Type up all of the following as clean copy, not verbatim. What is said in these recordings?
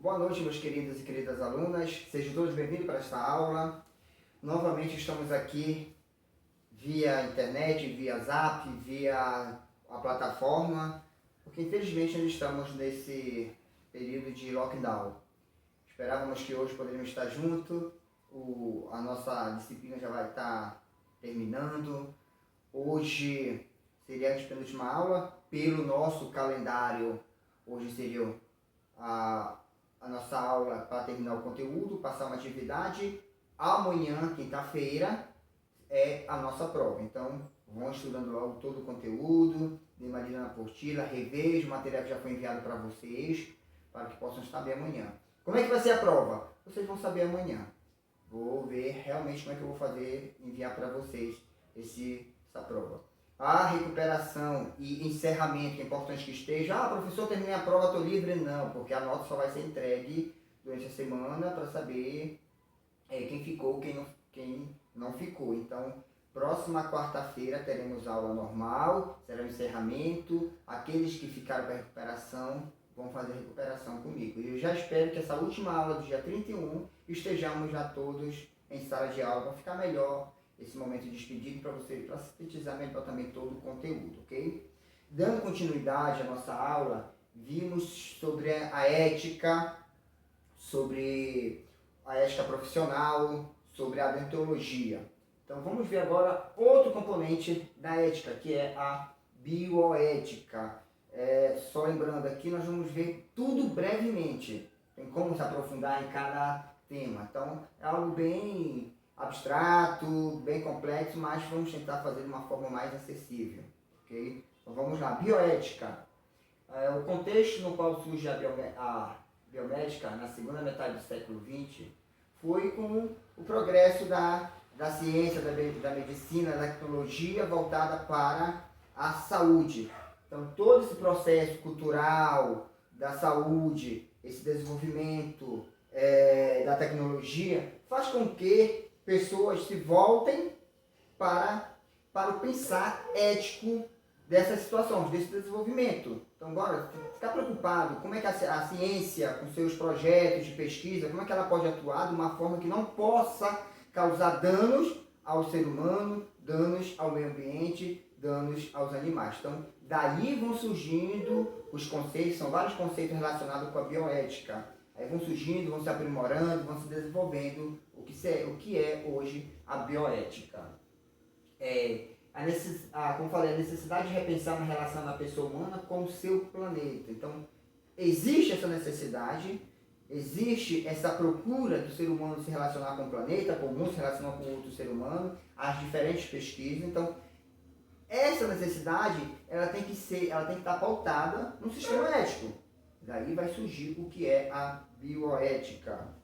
Boa noite, meus queridos e queridas alunas. Sejam todos bem-vindos para esta aula. Novamente estamos aqui via internet, via Zap, via a plataforma, porque infelizmente ainda estamos nesse período de lockdown. Esperávamos que hoje poderíamos estar juntos, a nossa disciplina já vai estar terminando. Hoje seria a penúltima aula, pelo nosso calendário, hoje seria a nossa aula para terminar o conteúdo, passar uma atividade. Amanhã, quinta-feira, é a nossa prova. Então, vão estudando logo todo o conteúdo, dê uma lida na apostila, reveja o material que já foi enviado para vocês, para que possam saber amanhã. Como é que vai ser a prova? Vocês vão saber amanhã. Vou ver realmente como é que eu vou fazer, enviar para vocês essa prova. A recuperação e encerramento, que é importante que esteja. Professor, terminei a prova, estou livre. Não, porque a nota só vai ser entregue durante a semana para saber quem ficou, quem não ficou. Então, próxima quarta-feira teremos aula normal, será o encerramento. Aqueles que ficaram para recuperação vão fazer recuperação comigo. E eu já espero que essa última aula do dia 31 estejamos já todos em sala de aula para ficar melhor esse momento de despedida para você, para sintetizar melhor também todo o conteúdo, ok? Dando continuidade à nossa aula, vimos sobre a ética, sobre a ética profissional, sobre a deontologia. Então vamos ver agora outro componente da ética, que é a bioética. Só lembrando aqui, nós vamos ver tudo brevemente, tem como se aprofundar em cada tema. Então é algo bem abstrato, bem complexo, mas vamos tentar fazer de uma forma mais acessível, ok? Então vamos lá, bioética. O contexto no qual surge a biomédica na segunda metade do século XX foi com o progresso da ciência, da medicina, da tecnologia voltada para a saúde. Então todo esse processo cultural da saúde, esse desenvolvimento da tecnologia faz com que pessoas se voltem para o pensar ético dessas situações, desse desenvolvimento. Então agora, ficar preocupado como é que a ciência, com seus projetos de pesquisa, como é que ela pode atuar de uma forma que não possa causar danos ao ser humano, danos ao meio ambiente, danos aos animais. Então, daí vão surgindo os conceitos, são vários conceitos relacionados com a bioética. Aí vão surgindo, vão se aprimorando, vão se desenvolvendo o que é hoje a bioética. Como falei, a necessidade de repensar uma relação da pessoa humana com o seu planeta. Então, existe essa necessidade, existe essa procura do ser humano se relacionar com o planeta, comum se relacionar com outro ser humano, as diferentes pesquisas. Então, essa necessidade ela tem que estar pautada no sistema ético. Daí vai surgir o que é a bioética.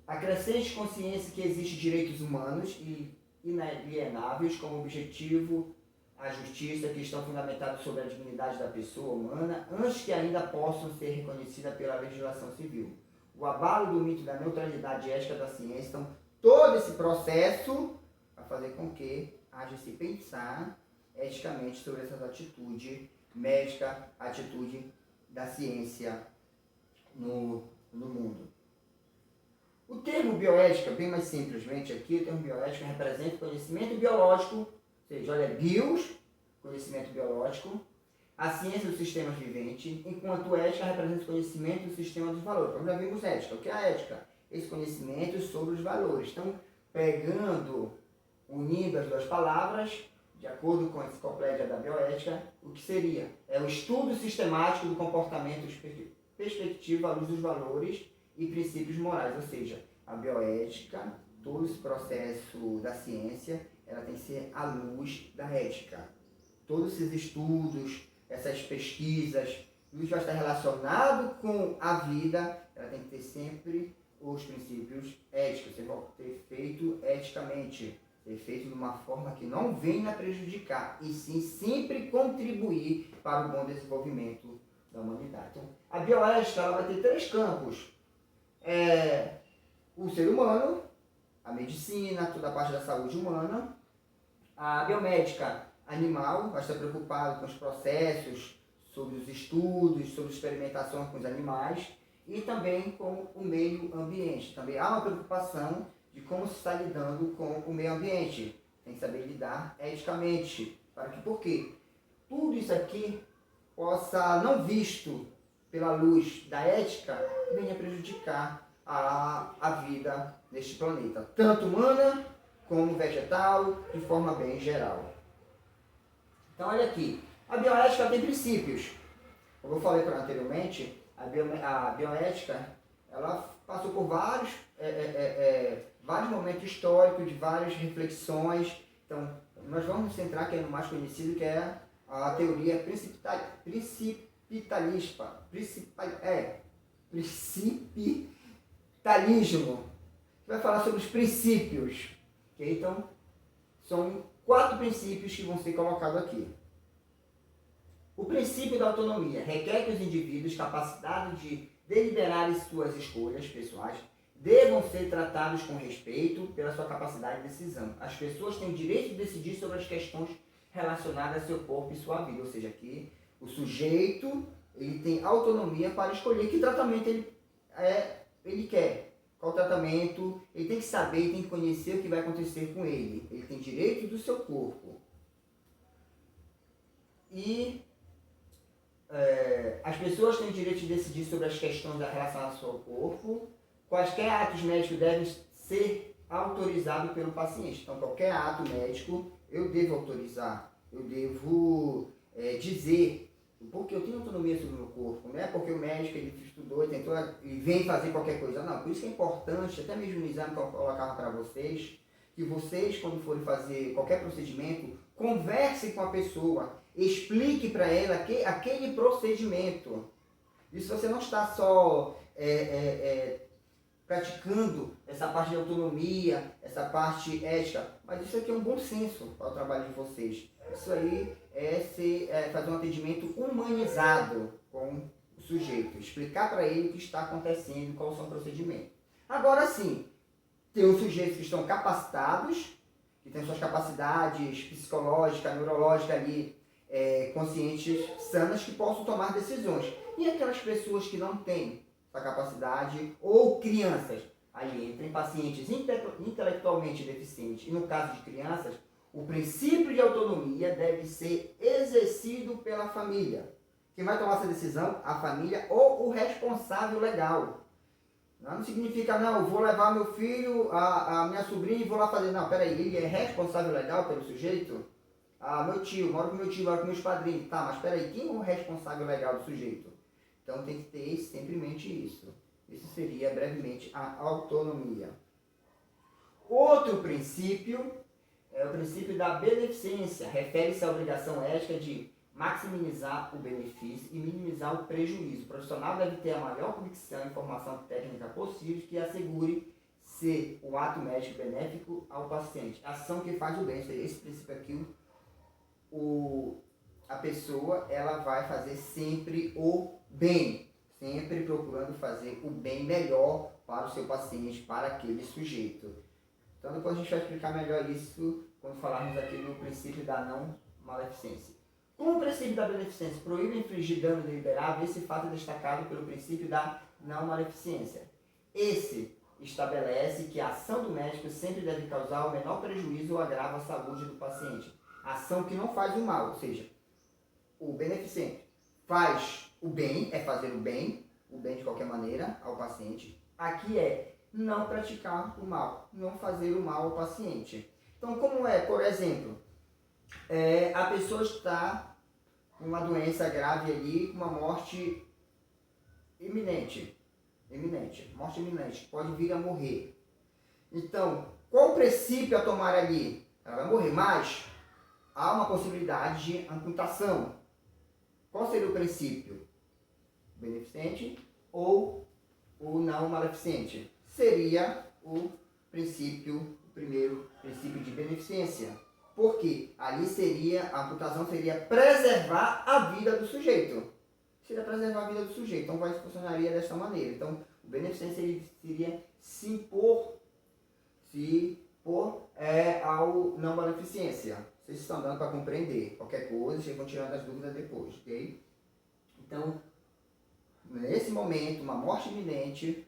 A crescente consciência que existem direitos humanos e inalienáveis como objetivo a justiça, que estão fundamentados sobre a dignidade da pessoa humana, antes que ainda possam ser reconhecidas pela legislação civil. O abalo do mito da neutralidade ética da ciência, então todo esse processo vai fazer com que haja se pensar eticamente sobre essa atitude médica, atitude da ciência no mundo. O termo bioética, bem mais simplesmente aqui, o termo bioética representa conhecimento biológico, ou seja, olha, bios, conhecimento biológico, a ciência dos sistemas viventes, enquanto ética representa o conhecimento do sistema dos valores. Então já vimos ética. O que é a ética? Esse conhecimento sobre os valores. Então, unindo as duas palavras, de acordo com a enciclopédia da bioética, o que seria? É o estudo sistemático do comportamento perspectivo à luz dos valores e princípios morais, ou seja, a bioética, todo esse processo da ciência, ela tem que ser à luz da ética. Todos esses estudos, essas pesquisas, tudo que vai estar relacionado com a vida, ela tem que ter sempre os princípios éticos, você vai ter feito eticamente, ser feito de uma forma que não venha a prejudicar, e sim sempre contribuir para o bom desenvolvimento da humanidade. Então, a bioética ela vai ter 3 campos. O ser humano, a medicina, toda a parte da saúde humana, a biomédica animal, vai estar preocupado com os processos, sobre os estudos, sobre experimentação com os animais, e também com o meio ambiente. Também há uma preocupação de como se está lidando com o meio ambiente. Tem que saber lidar eticamente. Por quê? Tudo isso aqui possa, não visto pela luz da ética, venha prejudicar a vida neste planeta, tanto humana como vegetal, de forma bem geral. Então, olha aqui, a bioética tem princípios. Como eu falei anteriormente, a bioética ela passou por vários momentos históricos, de várias reflexões. Então, nós vamos nos centrar que é no mais conhecido, que é a teoria principitalista, principialismo, que vai falar sobre os princípios. Okay? Então, são 4 princípios que vão ser colocados aqui. O princípio da autonomia requer que os indivíduos capacitados de deliberar suas escolhas pessoais devam ser tratados com respeito pela sua capacidade de decisão. As pessoas têm o direito de decidir sobre as questões relacionadas a seu corpo e sua vida. Ou seja, aqui o sujeito ele tem autonomia para escolher que tratamento ele quer. Qual tratamento, ele tem que saber, ele tem que conhecer o que vai acontecer com ele. Ele tem direito do seu corpo. E as pessoas têm o direito de decidir sobre as questões relacionadas ao seu corpo. Quaisquer atos médicos devem ser autorizados pelo paciente. Então, qualquer ato médico eu devo autorizar, eu devo dizer, porque eu tenho autonomia sobre o meu corpo. Não é porque o médico ele estudou e vem fazer qualquer coisa. Não, por isso que é importante, até mesmo no exame que eu colocava para vocês, que vocês, quando forem fazer qualquer procedimento, conversem com a pessoa, explique para ela aquele procedimento. Isso você não está só praticando essa parte de autonomia, essa parte ética, mas isso aqui é um bom senso para o trabalho de vocês. Isso aí é fazer um atendimento humanizado com o sujeito, explicar para ele o que está acontecendo, qual são o procedimento. Agora sim, tem os sujeitos que estão capacitados, que têm suas capacidades psicológicas, neurológicas ali, conscientes, sanas, que possam tomar decisões. E aquelas pessoas que não têm essa capacidade, ou crianças, aí entram pacientes intelectualmente deficientes. E no caso de crianças, o princípio de autonomia deve ser exercido pela família. Quem vai tomar essa decisão? A família ou o responsável legal. Não significa, não, vou levar meu filho, a minha sobrinha e vou lá fazer. Não, peraí, ele é responsável legal pelo sujeito? Ah, meu tio, moro com meu tio, moro com meus padrinhos. Tá, mas peraí, quem é o responsável legal do sujeito? Então tem que ter sempre em mente isso. Isso seria brevemente a autonomia. Outro princípio é o princípio da beneficência. Refere-se à obrigação ética de maximizar o benefício e minimizar o prejuízo. O profissional deve ter a maior convicção e informação técnica possível que assegure ser o ato médico benéfico ao paciente. Ação que faz o bem. Esse princípio aqui, a pessoa ela vai fazer sempre o bem, sempre procurando fazer o bem melhor para o seu paciente, para aquele sujeito. Então depois a gente vai explicar melhor isso quando falarmos aqui no princípio da não maleficência. Como o princípio da beneficência proíbe infligir dano deliberado, esse fato é destacado pelo princípio da não maleficência. Esse estabelece que a ação do médico sempre deve causar o menor prejuízo ou agravo à saúde do paciente. Ação que não faz o mal, ou seja, o beneficente faz o bem, é fazer o bem de qualquer maneira ao paciente. Aqui é não praticar o mal, não fazer o mal ao paciente. Então, como é, por exemplo, a pessoa está com uma doença grave ali, com uma morte iminente, morte iminente, pode vir a morrer. Então, qual o princípio a tomar ali? Ela vai morrer, mas há uma possibilidade de amputação. Qual seria o princípio? Beneficente ou o não maleficente? Seria o primeiro princípio de beneficência. Porque ali a amputação seria preservar a vida do sujeito. Seria preservar a vida do sujeito. Então funcionaria desta maneira. Então o beneficência seria se impor ao não maleficência. Vocês estão dando para compreender. Qualquer coisa, vocês vão tirando as dúvidas depois, ok? Então, nesse momento, uma morte iminente,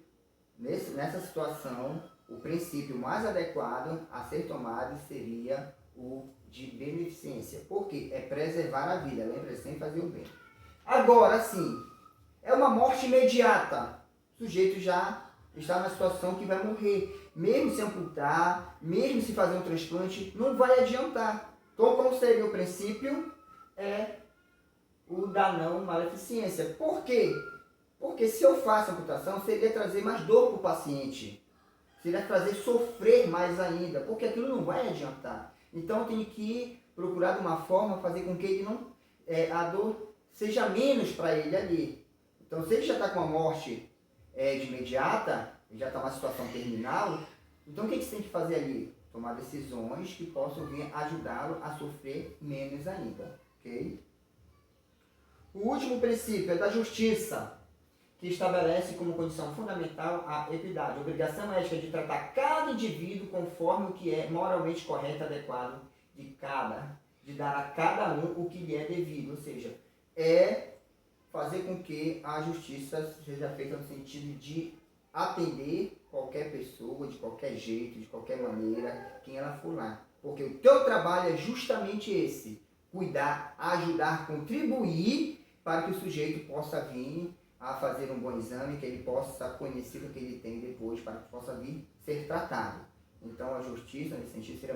nessa situação, o princípio mais adequado a ser tomado seria o de beneficência. Porque é preservar a vida, lembra sempre fazer o bem. Agora sim, é uma morte imediata. O sujeito já está na situação que vai morrer. Mesmo se amputar, mesmo se fazer um transplante, não vai adiantar. Então, como seria o princípio? É o da não maleficência. Por quê? Porque se eu faço a amputação, seria trazer mais dor para o paciente. Seria fazer sofrer mais ainda, porque aquilo não vai adiantar. Então, eu tenho que procurar de uma forma fazer com que ele não, a dor seja menos para ele ali. Então, se ele já está com a morte de imediata, ele já está numa situação terminal, então o que você tem que fazer ali? Tomar decisões que possam vir ajudá-lo a sofrer menos ainda. Ok? O último princípio é da justiça, que estabelece como condição fundamental a equidade, a obrigação ética de tratar cada indivíduo conforme o que é moralmente correto e adequado de dar a cada um o que lhe é devido, ou seja, é fazer com que a justiça seja feita no sentido de atender qualquer pessoa, de qualquer jeito, de qualquer maneira, quem ela for lá. Porque o teu trabalho é justamente esse, cuidar, ajudar, contribuir para que o sujeito possa vir a fazer um bom exame, que ele possa conhecer o que ele tem depois, para que possa vir ser tratado. Então a justiça, nesse sentido, seria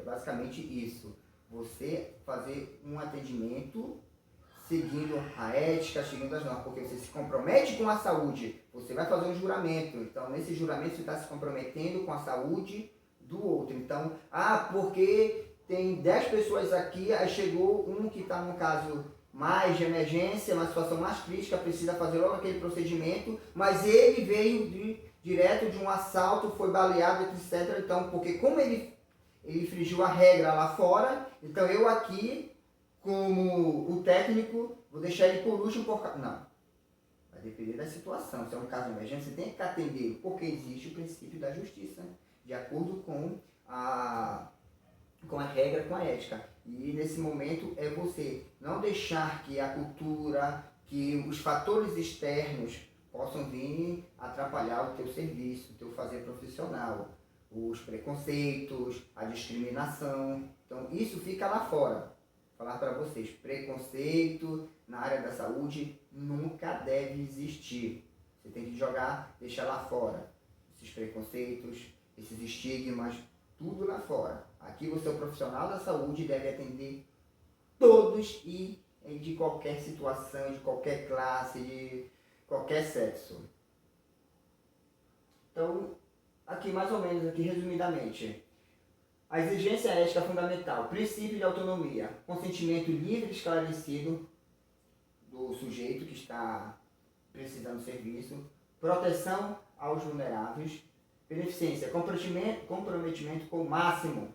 basicamente isso. Você fazer um atendimento seguindo a ética, seguindo as normas, porque você se compromete com a saúde, você vai fazer um juramento, então nesse juramento você está se comprometendo com a saúde do outro. Então, porque tem 10 pessoas aqui, aí chegou um que está num caso mais de emergência, uma situação mais crítica, precisa fazer logo aquele procedimento, mas ele veio direto de um assalto, foi baleado, etc. Então, porque como ele infringiu a regra lá fora, então eu aqui, como o técnico, vou deixar ele por último por causa... Não. Vai depender da situação. Se é um caso de emergência, você tem que atender, porque existe o princípio da justiça, de acordo com a regra, com a ética. E nesse momento é você não deixar que a cultura, que os fatores externos possam vir atrapalhar o teu serviço, o teu fazer profissional. Os preconceitos, a discriminação. Então isso fica lá fora. Falar para vocês, preconceito na área da saúde nunca deve existir. Você tem que jogar, deixar lá fora. Esses preconceitos, esses estigmas, tudo lá fora. Aqui você é o profissional da saúde e deve atender todos e de qualquer situação, de qualquer classe, de qualquer sexo. Então, aqui mais ou menos, aqui resumidamente. A exigência ética fundamental, princípio de autonomia, consentimento livre e esclarecido do sujeito que está precisando do serviço, proteção aos vulneráveis, beneficência, comprometimento com o máximo,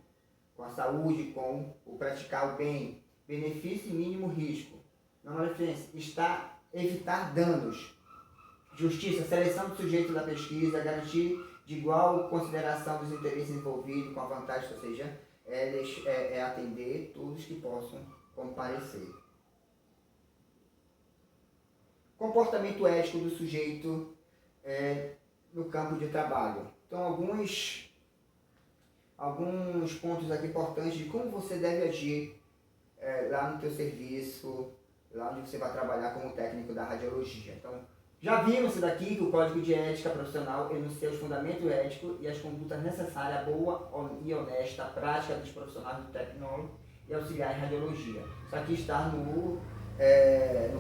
com a saúde, com o praticar o bem, benefício e mínimo risco. Não maleficência, evitar danos, justiça, seleção do sujeito da pesquisa, garantir de igual consideração dos interesses envolvidos com a vantagem, ou seja, atender todos que possam comparecer. Comportamento ético do sujeito no campo de trabalho. Então, alguns pontos aqui importantes de como você deve agir lá no teu serviço, lá onde você vai trabalhar como técnico da radiologia. Então, já vimos isso daqui, que o Código de Ética Profissional enuncia os fundamentos éticos e as condutas necessárias à boa e honesta prática dos profissionais do tecnólogo e auxiliar em radiologia. Isso aqui está no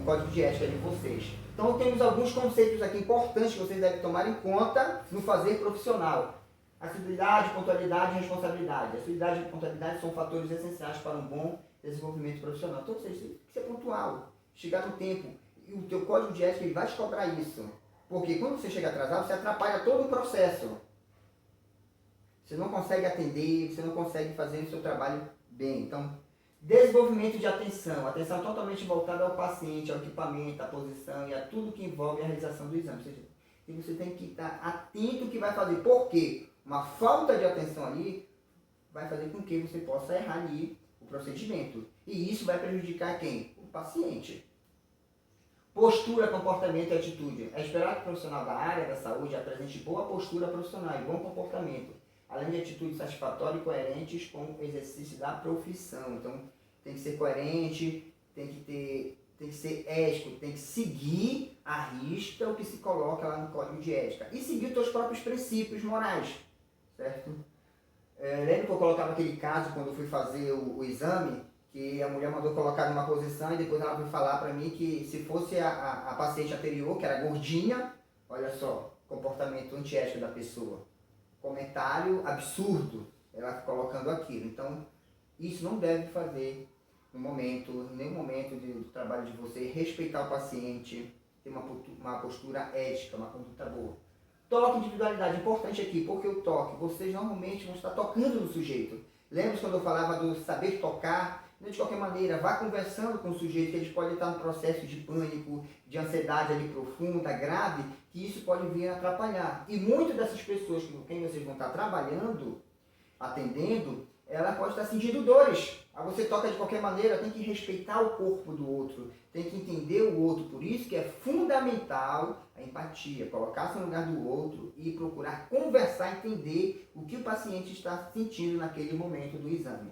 Código de Ética de vocês. Então temos alguns conceitos aqui importantes que vocês devem tomar em conta no fazer profissional. Assiduidade, pontualidade e responsabilidade. Assiduidade e pontualidade são fatores essenciais para um bom desenvolvimento profissional. Então você tem que ser pontual, chegar no tempo. E o teu código de ética ele vai te cobrar isso. Porque quando você chega atrasado, você atrapalha todo o processo. Você não consegue atender, você não consegue fazer o seu trabalho bem. Então, desenvolvimento de atenção. Atenção totalmente voltada ao paciente, ao equipamento, à posição e a tudo que envolve a realização do exame. Ou seja, você tem que estar atento ao que vai fazer. Por quê? Uma falta de atenção ali vai fazer com que você possa errar ali o procedimento. E isso vai prejudicar quem? O paciente. Postura, comportamento e atitude. É esperado que o profissional da área da saúde apresente boa postura profissional e bom comportamento, além de atitudes satisfatórias e coerentes com o exercício da profissão. Então, tem que ser coerente, tem que ser ético, tem que seguir à risca o que se coloca lá no código de ética e seguir os seus próprios princípios morais, certo? Lembra que eu colocava aquele caso quando eu fui fazer o exame, que a mulher mandou colocar numa posição e depois ela veio falar para mim que se fosse a paciente anterior, que era gordinha, olha só, comportamento antiético da pessoa. Comentário absurdo, ela colocando aquilo. Então, isso não deve fazer no momento, em nenhum momento do trabalho de você, respeitar o paciente, ter uma postura ética, uma conduta boa. Toque, individualidade, importante aqui, porque o toque, vocês normalmente vão estar tocando no sujeito. Lembra quando eu falava do saber tocar? De qualquer maneira, vá conversando com o sujeito, que eles podem estar no processo de pânico, de ansiedade ali profunda, grave, que isso pode vir a atrapalhar. E muitas dessas pessoas com quem vocês vão estar trabalhando, atendendo, ela pode estar sentindo dores. Aí você toca de qualquer maneira, tem que respeitar o corpo do outro, tem que entender o outro. Por isso que é fundamental a empatia, colocar-se no lugar do outro e procurar conversar, entender o que o paciente está sentindo naquele momento do exame.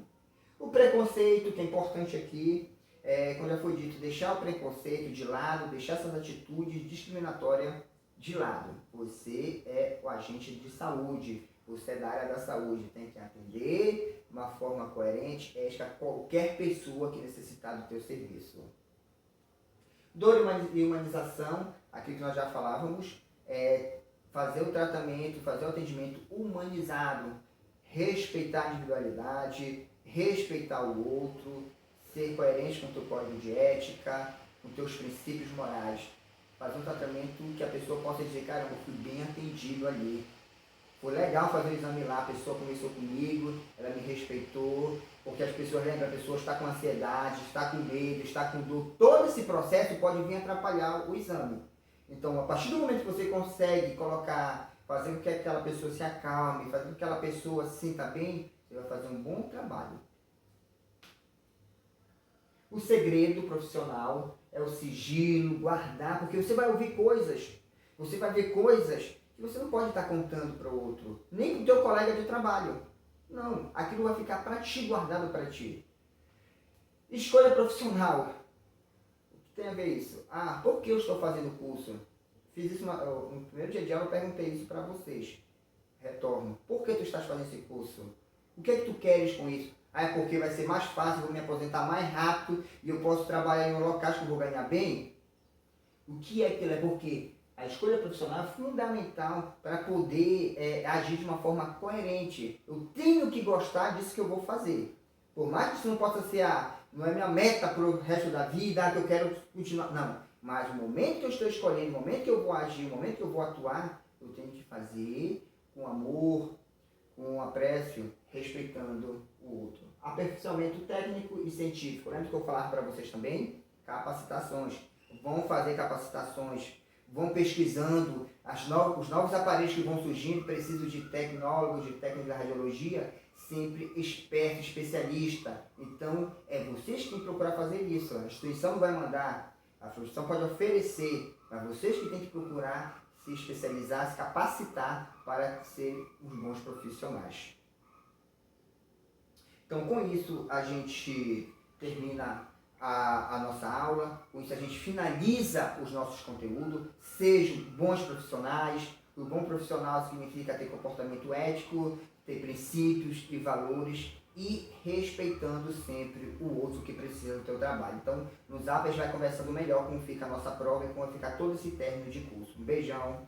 O preconceito, que é importante aqui, como já foi dito, deixar o preconceito de lado, deixar essas atitudes discriminatórias de lado. Você é o agente de saúde, você é da área da saúde, tem que atender de uma forma coerente, ética, qualquer pessoa que necessitar do teu serviço. Dor e humanização, aquilo que nós já falávamos, fazer o tratamento, fazer o atendimento humanizado, respeitar a individualidade, respeitar o outro, ser coerente com o teu código de ética, com os teus princípios morais. Fazer um tratamento que a pessoa possa dizer, caramba, eu fui bem atendido ali. Foi legal fazer o exame lá, a pessoa conversou comigo, ela me respeitou, porque as pessoas lembram, a pessoa está com ansiedade, está com medo, está com dor. Todo esse processo pode vir atrapalhar o exame. Então, a partir do momento que você consegue colocar, fazer com que aquela pessoa se acalme, fazer com que aquela pessoa se sinta bem, você vai fazer um bom trabalho. O segredo profissional é o sigilo, guardar, porque você vai ouvir coisas, você vai ver coisas que você não pode estar contando para o outro, nem para o teu colega de trabalho. Não, aquilo vai ficar para ti, guardado para ti. Escolha profissional. O que tem a ver isso? Por que eu estou fazendo o curso? Fiz isso no primeiro dia de aula, eu perguntei isso para vocês. Retorno. Por que tu estás fazendo esse curso? O que é que tu queres com isso? É porque vai ser mais fácil, eu vou me aposentar mais rápido e eu posso trabalhar em um local que eu vou ganhar bem? O que é aquilo? É porque a escolha profissional é fundamental para poder agir de uma forma coerente. Eu tenho que gostar disso que eu vou fazer. Por mais que isso não possa ser, não é minha meta para o resto da vida, que eu quero continuar. Não, mas o momento que eu estou escolhendo, o momento que eu vou agir, o momento que eu vou atuar, eu tenho que fazer com amor, com apreço, respeitando o outro. Aperfeiçoamento técnico e científico. Lembra que eu falava para vocês também? Capacitações. Vão fazer capacitações, vão pesquisando os novos aparelhos que vão surgindo, preciso de tecnólogos, de técnicos da radiologia, sempre experto, especialista. Então, é vocês que têm que procurar fazer isso. A instituição não vai mandar, a instituição pode oferecer, mas vocês que têm que procurar se especializar, se capacitar para ser uns bons profissionais. Então, com isso, a gente termina a nossa aula, com isso a gente finaliza os nossos conteúdos. Sejam bons profissionais. O bom profissional significa ter comportamento ético, ter princípios e valores e respeitando sempre o outro que precisa do teu trabalho. Então, no Zap a gente vai conversando melhor como fica a nossa prova e como vai ficar todo esse término de curso. Um beijão!